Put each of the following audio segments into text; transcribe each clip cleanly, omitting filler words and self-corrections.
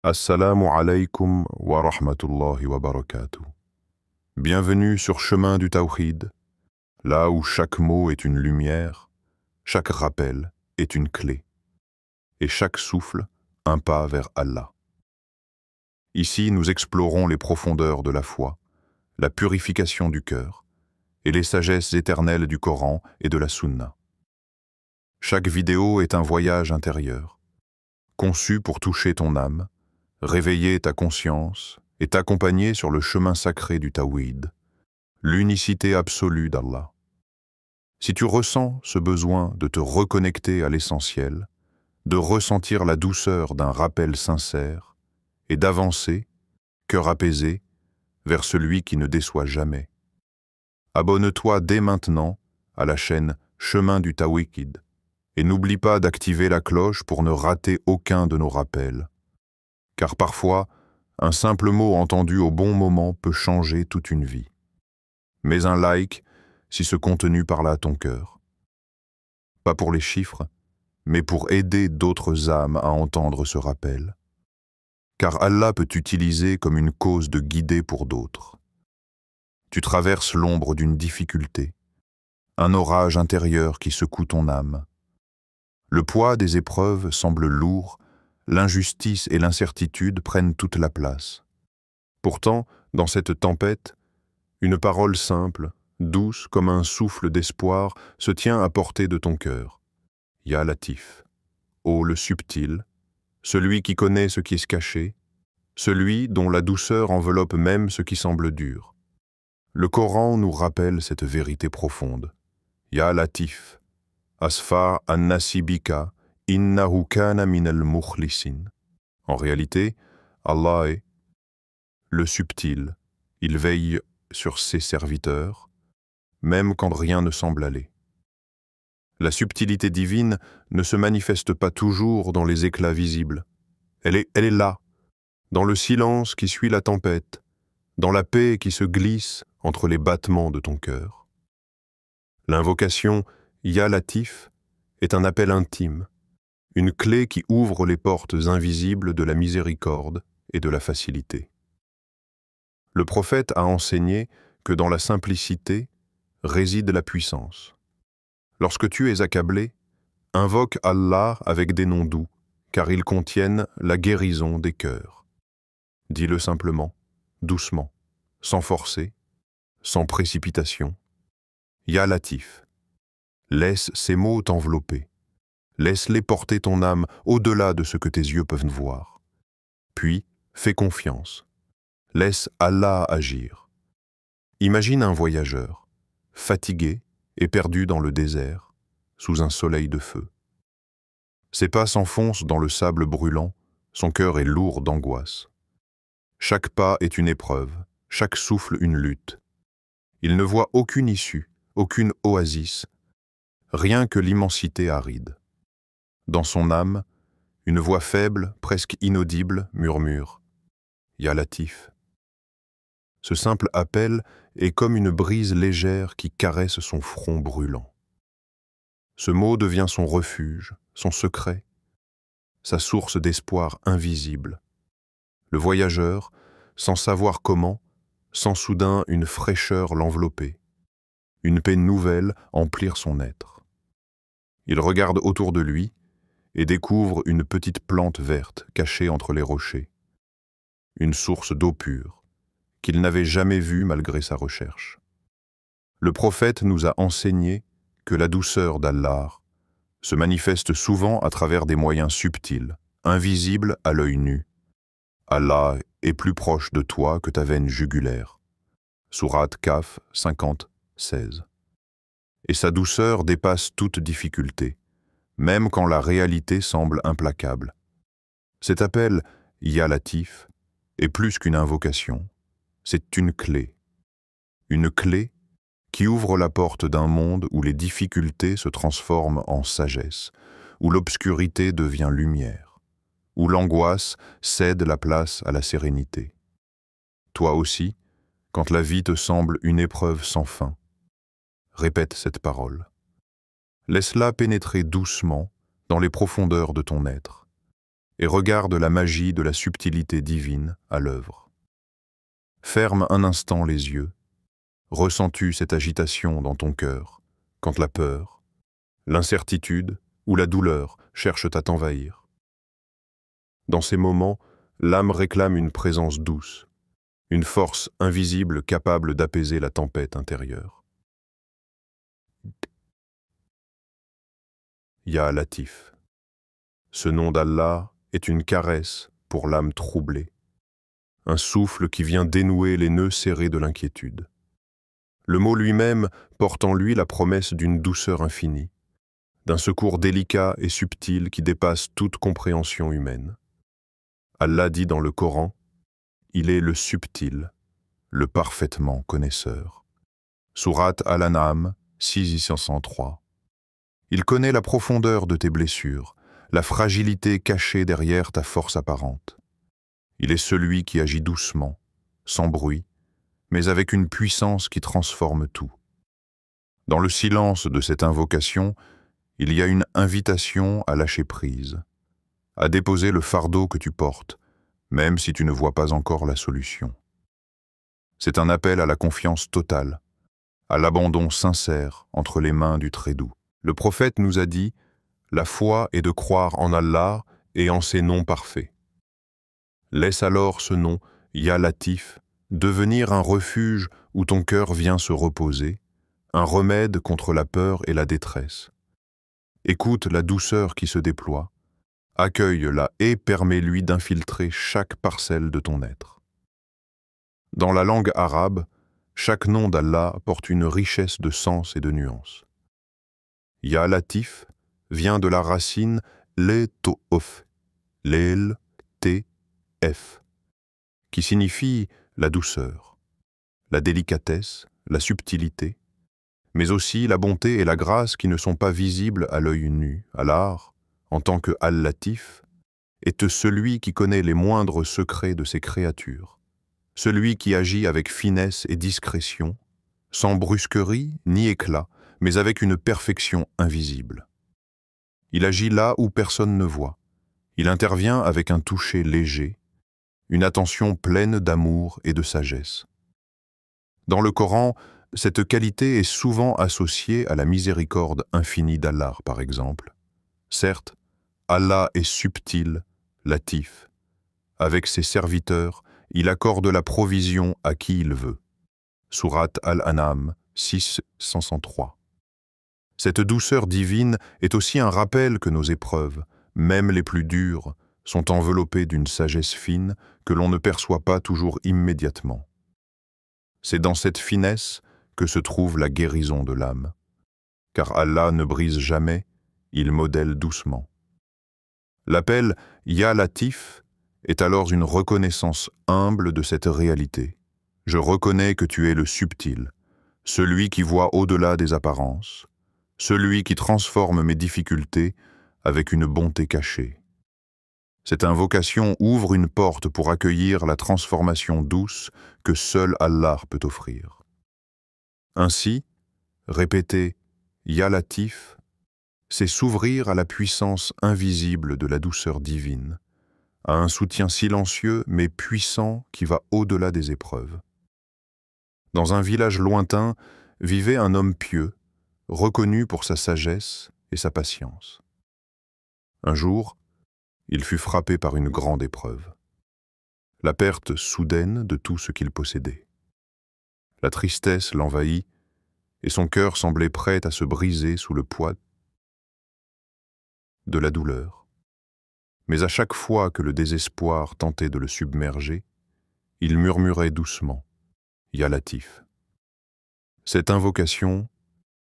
Assalamu alaikum wa rahmatullahi wa barakatuh. Bienvenue sur Chemin du Tawhid, là où chaque mot est une lumière, chaque rappel est une clé, et chaque souffle un pas vers Allah. Ici, nous explorons les profondeurs de la foi, la purification du cœur, et les sagesses éternelles du Coran et de la Sunna. Chaque vidéo est un voyage intérieur, conçu pour toucher ton âme, réveiller ta conscience et t'accompagner sur le chemin sacré du Tawhid, l'unicité absolue d'Allah. Si tu ressens ce besoin de te reconnecter à l'essentiel, de ressentir la douceur d'un rappel sincère et d'avancer, cœur apaisé, vers celui qui ne déçoit jamais, abonne-toi dès maintenant à la chaîne Chemin du Tawhid et n'oublie pas d'activer la cloche pour ne rater aucun de nos rappels. Car parfois, un simple mot entendu au bon moment peut changer toute une vie. Mets un like si ce contenu parle à ton cœur. Pas pour les chiffres, mais pour aider d'autres âmes à entendre ce rappel. Car Allah peut t'utiliser comme une cause de guider pour d'autres. Tu traverses l'ombre d'une difficulté, un orage intérieur qui secoue ton âme. Le poids des épreuves semble lourd, l'injustice et l'incertitude prennent toute la place. Pourtant, dans cette tempête, une parole simple, douce comme un souffle d'espoir, se tient à portée de ton cœur. Ya Latif, ô le subtil, celui qui connaît ce qui est caché, celui dont la douceur enveloppe même ce qui semble dur. Le Coran nous rappelle cette vérité profonde. Ya Latif, asfa an-nasibika, innahu kana minal mukhlisin. En réalité, Allah est le subtil. Il veille sur ses serviteurs, même quand rien ne semble aller. La subtilité divine ne se manifeste pas toujours dans les éclats visibles. Elle est là, dans le silence qui suit la tempête, dans la paix qui se glisse entre les battements de ton cœur. L'invocation Ya Latif est un appel intime, une clé qui ouvre les portes invisibles de la miséricorde et de la facilité. Le prophète a enseigné que dans la simplicité réside la puissance. Lorsque tu es accablé, invoque Allah avec des noms doux, car ils contiennent la guérison des cœurs. Dis-le simplement, doucement, sans forcer, sans précipitation. Ya Latif. Laisse ces mots t'envelopper. Laisse-les porter ton âme au-delà de ce que tes yeux peuvent voir. Puis, fais confiance. Laisse Allah agir. Imagine un voyageur, fatigué et perdu dans le désert, sous un soleil de feu. Ses pas s'enfoncent dans le sable brûlant, son cœur est lourd d'angoisse. Chaque pas est une épreuve, chaque souffle une lutte. Il ne voit aucune issue, aucune oasis, rien que l'immensité aride. Dans son âme, une voix faible, presque inaudible, murmure « Ya Latif ». Ce simple appel est comme une brise légère qui caresse son front brûlant. Ce mot devient son refuge, son secret, sa source d'espoir invisible. Le voyageur, sans savoir comment, sent soudain une fraîcheur l'envelopper, une paix nouvelle emplir son être. Il regarde autour de lui et découvre une petite plante verte cachée entre les rochers, une source d'eau pure qu'il n'avait jamais vue malgré sa recherche. Le prophète nous a enseigné que la douceur d'Allah se manifeste souvent à travers des moyens subtils, invisibles à l'œil nu. Allah est plus proche de toi que ta veine jugulaire. Sourate Kaf 50-16. Et sa douceur dépasse toute difficulté, même quand la réalité semble implacable. Cet appel, Ya Latif, est plus qu'une invocation, c'est une clé. Une clé qui ouvre la porte d'un monde où les difficultés se transforment en sagesse, où l'obscurité devient lumière, où l'angoisse cède la place à la sérénité. Toi aussi, quand la vie te semble une épreuve sans fin, répète cette parole. Laisse-la pénétrer doucement dans les profondeurs de ton être. et regarde la magie de la subtilité divine à l'œuvre. Ferme un instant les yeux. Ressens-tu cette agitation dans ton cœur, quand la peur, l'incertitude ou la douleur cherchent à t'envahir? Dans ces moments, l'âme réclame une présence douce, une force invisible capable d'apaiser la tempête intérieure. Ya Latif. Ce nom d'Allah est une caresse pour l'âme troublée, un souffle qui vient dénouer les nœuds serrés de l'inquiétude. Le mot lui-même porte en lui la promesse d'une douceur infinie, d'un secours délicat et subtil qui dépasse toute compréhension humaine. Allah dit dans le Coran, « Il est le subtil, le parfaitement connaisseur. » Sourate Al-An'am 603. Il connaît la profondeur de tes blessures, la fragilité cachée derrière ta force apparente. Il est celui qui agit doucement, sans bruit, mais avec une puissance qui transforme tout. Dans le silence de cette invocation, il y a une invitation à lâcher prise, à déposer le fardeau que tu portes, même si tu ne vois pas encore la solution. C'est un appel à la confiance totale, à l'abandon sincère entre les mains du Très-Doux. Le prophète nous a dit « La foi est de croire en Allah et en ses noms parfaits. » Laisse alors ce nom, Ya Latif, devenir un refuge où ton cœur vient se reposer, un remède contre la peur et la détresse. Écoute la douceur qui se déploie, accueille-la et permets-lui d'infiltrer chaque parcelle de ton être. Dans la langue arabe, chaque nom d'Allah porte une richesse de sens et de nuances. Ya Latif vient de la racine le-to-of, lel-te-f, qui signifie la douceur, la délicatesse, la subtilité, mais aussi la bonté et la grâce qui ne sont pas visibles à l'œil nu. Allah, en tant que Al-Latif, est celui qui connaît les moindres secrets de ses créatures, celui qui agit avec finesse et discrétion, sans brusquerie ni éclat, mais avec une perfection invisible. Il agit là où personne ne voit. Il intervient avec un toucher léger, une attention pleine d'amour et de sagesse. Dans le Coran, cette qualité est souvent associée à la miséricorde infinie d'Allah, par exemple. Certes, Allah est subtil, latif. Avec ses serviteurs, il accorde la provision à qui il veut. Sourate Al-An'am 603. Cette douceur divine est aussi un rappel que nos épreuves, même les plus dures, sont enveloppées d'une sagesse fine que l'on ne perçoit pas toujours immédiatement. C'est dans cette finesse que se trouve la guérison de l'âme. Car Allah ne brise jamais, il modèle doucement. L'appel « Ya Latif » est alors une reconnaissance humble de cette réalité. Je reconnais que tu es le subtil, celui qui voit au-delà des apparences, celui qui transforme mes difficultés avec une bonté cachée. Cette invocation ouvre une porte pour accueillir la transformation douce que seul Allah peut offrir. Ainsi, répéter « Ya Latif », c'est s'ouvrir à la puissance invisible de la douceur divine, à un soutien silencieux mais puissant qui va au-delà des épreuves. Dans un village lointain vivait un homme pieux, reconnu pour sa sagesse et sa patience. Un jour, il fut frappé par une grande épreuve, la perte soudaine de tout ce qu'il possédait. La tristesse l'envahit et son cœur semblait prêt à se briser sous le poids de la douleur. Mais à chaque fois que le désespoir tentait de le submerger, il murmurait doucement « Ya Latif ». Cette invocation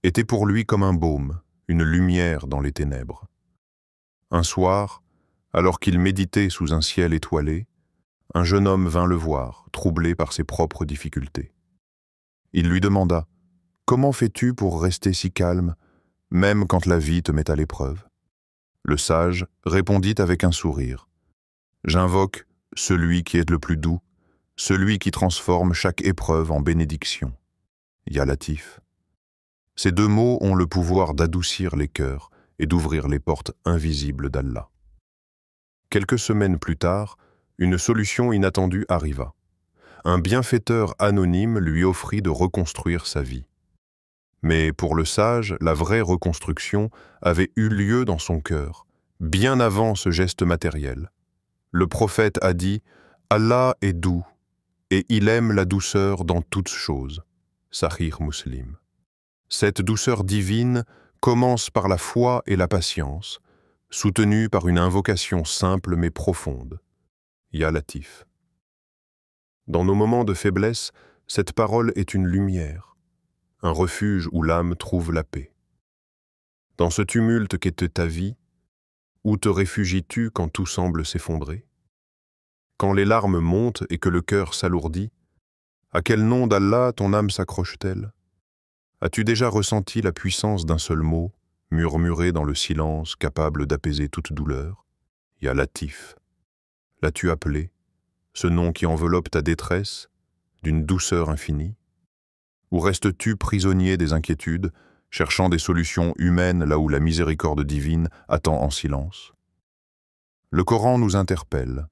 était pour lui comme un baume, une lumière dans les ténèbres. Un soir, alors qu'il méditait sous un ciel étoilé, un jeune homme vint le voir, troublé par ses propres difficultés. Il lui demanda « Comment fais-tu pour rester si calme, même quand la vie te met à l'épreuve ?» Le sage répondit avec un sourire « J'invoque celui qui est le plus doux, celui qui transforme chaque épreuve en bénédiction. Ya Latif. » Ces deux mots ont le pouvoir d'adoucir les cœurs et d'ouvrir les portes invisibles d'Allah. Quelques semaines plus tard, une solution inattendue arriva. Un bienfaiteur anonyme lui offrit de reconstruire sa vie. Mais pour le sage, la vraie reconstruction avait eu lieu dans son cœur, bien avant ce geste matériel. Le prophète a dit « Allah est doux, et il aime la douceur dans toutes choses ». Sahih Muslim. Cette douceur divine commence par la foi et la patience, soutenue par une invocation simple mais profonde. Ya Latif. Dans nos moments de faiblesse, cette parole est une lumière, un refuge où l'âme trouve la paix. Dans ce tumulte qu'est ta vie, où te réfugies-tu quand tout semble s'effondrer? Quand les larmes montent et que le cœur s'alourdit, à quel nom d'Allah ton âme s'accroche-t-elle? As-tu déjà ressenti la puissance d'un seul mot, murmuré dans le silence, capable d'apaiser toute douleur? Ya Latif. L'as-tu appelé, ce nom qui enveloppe ta détresse, d'une douceur infinie? Ou restes-tu prisonnier des inquiétudes, cherchant des solutions humaines là où la miséricorde divine attend en silence? Le Coran nous interpelle.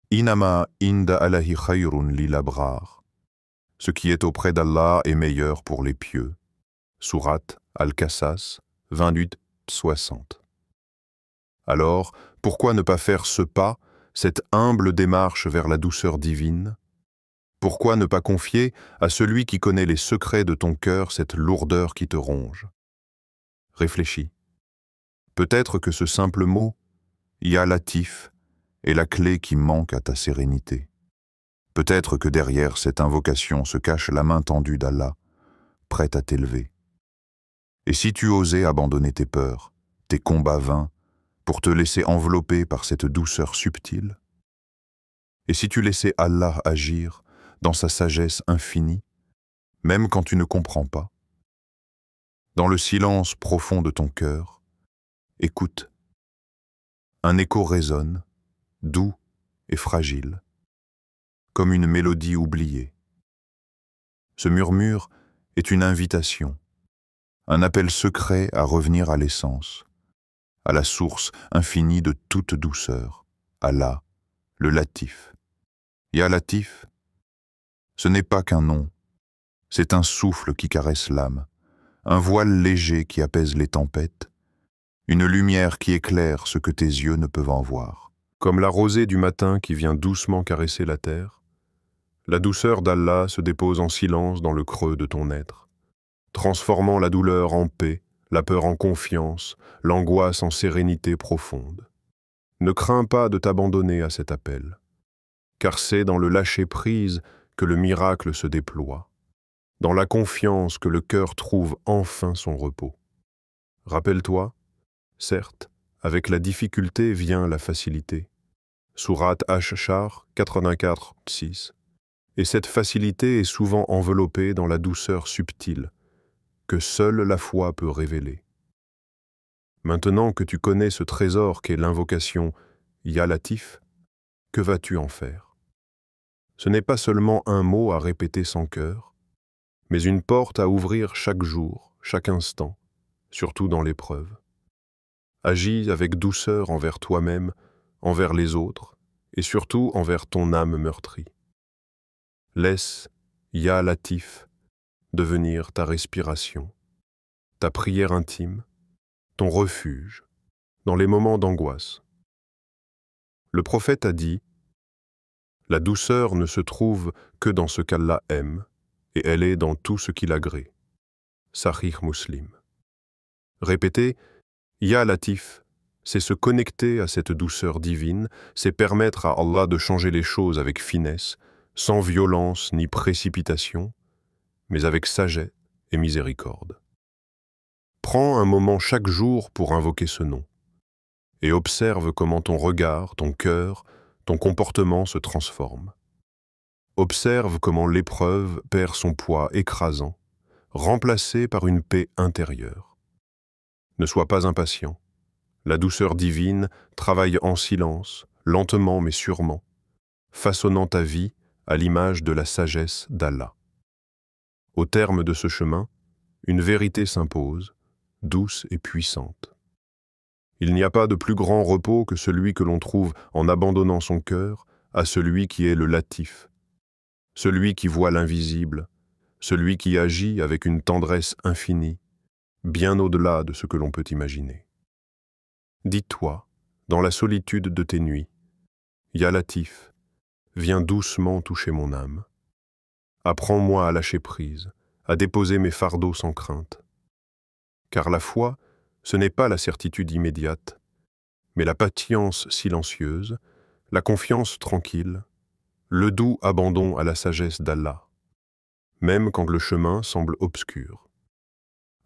Inama inda Allahi khayrun lil abrar. Ce qui est auprès d'Allah est meilleur pour les pieux. Sourate Al-Qasas 28-60. Alors, pourquoi ne pas faire ce pas, cette humble démarche vers la douceur divine? Pourquoi ne pas confier à celui qui connaît les secrets de ton cœur cette lourdeur qui te ronge? Réfléchis. Peut-être que ce simple mot, Ya Latif, est la clé qui manque à ta sérénité. Peut-être que derrière cette invocation se cache la main tendue d'Allah, prête à t'élever. Et si tu osais abandonner tes peurs, tes combats vains, pour te laisser envelopper par cette douceur subtile? Et si tu laissais Allah agir dans sa sagesse infinie, même quand tu ne comprends pas? Dans le silence profond de ton cœur, écoute. Un écho résonne, doux et fragile, comme une mélodie oubliée. Ce murmure est une invitation, un appel secret à revenir à l'essence, à la source infinie de toute douceur, Allah, le Latif. Ya Latif, ce n'est pas qu'un nom, c'est un souffle qui caresse l'âme, un voile léger qui apaise les tempêtes, une lumière qui éclaire ce que tes yeux ne peuvent en voir. Comme la rosée du matin qui vient doucement caresser la terre, la douceur d'Allah se dépose en silence dans le creux de ton être, transformant la douleur en paix, la peur en confiance, l'angoisse en sérénité profonde. Ne crains pas de t'abandonner à cet appel, car c'est dans le lâcher-prise que le miracle se déploie, dans la confiance que le cœur trouve enfin son repos. Rappelle-toi, certes, avec la difficulté vient la facilité. Sourate Ash-Shar 84-6. Et cette facilité est souvent enveloppée dans la douceur subtile, que seule la foi peut révéler. Maintenant que tu connais ce trésor qu'est l'invocation Ya Latif, que vas-tu en faire? Ce n'est pas seulement un mot à répéter sans cœur, mais une porte à ouvrir chaque jour, chaque instant, surtout dans l'épreuve. Agis avec douceur envers toi-même, envers les autres, et surtout envers ton âme meurtrie. Laisse Ya Latif devenir ta respiration, ta prière intime, ton refuge dans les moments d'angoisse. Le prophète a dit « La douceur ne se trouve que dans ce qu'Allah aime, et elle est dans tout ce qu'il agrée. » Sahih Muslim. Répétez « Ya Latif », c'est se connecter à cette douceur divine, c'est permettre à Allah de changer les choses avec finesse, sans violence ni précipitation, mais avec sagesse et miséricorde. Prends un moment chaque jour pour invoquer ce nom, et observe comment ton regard, ton cœur, ton comportement se transforment. Observe comment l'épreuve perd son poids écrasant, remplacé par une paix intérieure. Ne sois pas impatient. La douceur divine travaille en silence, lentement mais sûrement, façonnant ta vie à l'image de la sagesse d'Allah. Au terme de ce chemin, une vérité s'impose, douce et puissante. Il n'y a pas de plus grand repos que celui que l'on trouve en abandonnant son cœur à celui qui est le Latif, celui qui voit l'invisible, celui qui agit avec une tendresse infinie, bien au-delà de ce que l'on peut imaginer. Dis-toi, dans la solitude de tes nuits, Ya Latif, viens doucement toucher mon âme. Apprends-moi à lâcher prise, à déposer mes fardeaux sans crainte. Car la foi, ce n'est pas la certitude immédiate, mais la patience silencieuse, la confiance tranquille, le doux abandon à la sagesse d'Allah, même quand le chemin semble obscur.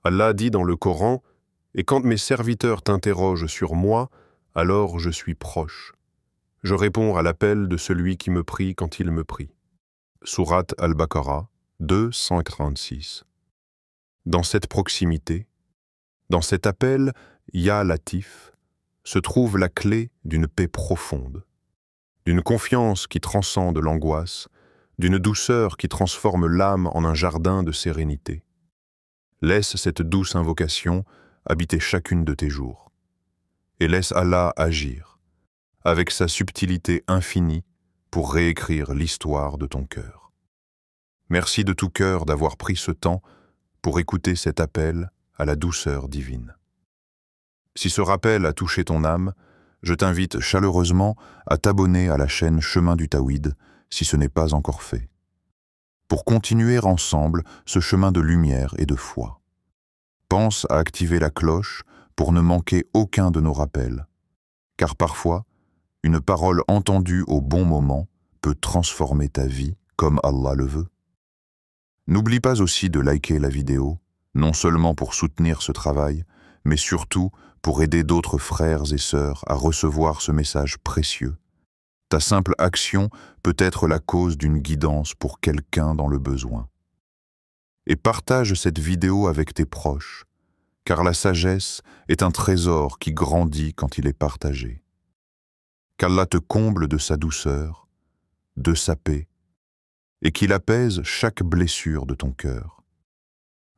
Allah dit dans le Coran, « Et quand mes serviteurs t'interrogent sur moi, alors je suis proche. Je réponds à l'appel de celui qui me prie quand il me prie. » Sourate Al-Baqarah 236. Dans cette proximité, dans cet appel « Ya Latif », se trouve la clé d'une paix profonde, d'une confiance qui transcende l'angoisse, d'une douceur qui transforme l'âme en un jardin de sérénité. Laisse cette douce invocation habiter chacune de tes jours, et laisse Allah agir, avec sa subtilité infinie, pour réécrire l'histoire de ton cœur. Merci de tout cœur d'avoir pris ce temps pour écouter cet appel à la douceur divine. Si ce rappel a touché ton âme, je t'invite chaleureusement à t'abonner à la chaîne Chemin du Tawhid si ce n'est pas encore fait, pour continuer ensemble ce chemin de lumière et de foi. Pense à activer la cloche pour ne manquer aucun de nos rappels, car parfois, une parole entendue au bon moment peut transformer ta vie comme Allah le veut. N'oublie pas aussi de liker la vidéo, non seulement pour soutenir ce travail, mais surtout pour aider d'autres frères et sœurs à recevoir ce message précieux. Ta simple action peut être la cause d'une guidance pour quelqu'un dans le besoin. Et partage cette vidéo avec tes proches, car la sagesse est un trésor qui grandit quand il est partagé. Qu'Allah te comble de sa douceur, de sa paix, et qu'il apaise chaque blessure de ton cœur.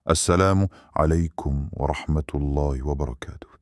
Assalamu alaykum wa rahmatullahi wa barakatuh.